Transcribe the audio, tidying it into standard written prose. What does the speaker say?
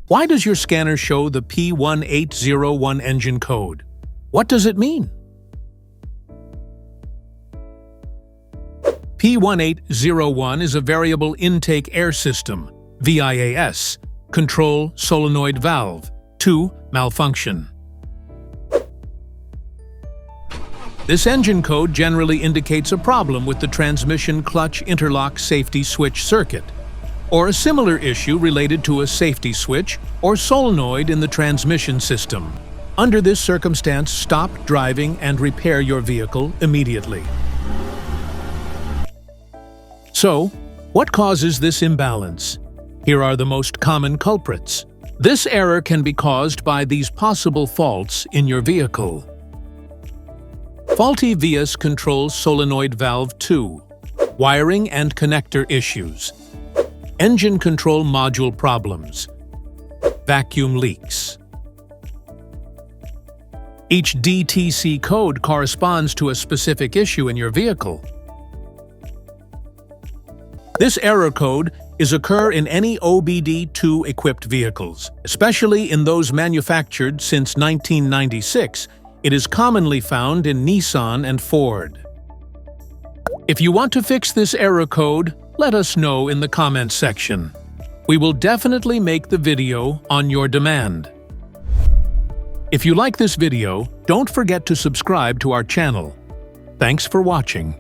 Why does your scanner show the P1801 engine code? What does it mean? P1801 is a variable intake air system, VIAS, control solenoid valve, to malfunction. This engine code generally indicates a problem with the transmission clutch interlock safety switch circuit, or a similar issue related to a safety switch or solenoid in the transmission system. Under this circumstance, stop driving and repair your vehicle immediately. So, what causes this imbalance? Here are the most common culprits. This error can be caused by these possible faults in your vehicle. Faulty VIAS control solenoid valve 2, wiring and connector issues, engine control module problems, vacuum leaks. Each DTC code corresponds to a specific issue in your vehicle. This error code occurs in any OBD2 equipped vehicles, especially in those manufactured since 1996. It is commonly found in Nissan and Ford. If you want to fix this error code, let us know in the comments section. We will definitely make the video on your demand. If you like this video, don't forget to subscribe to our channel. Thanks for watching.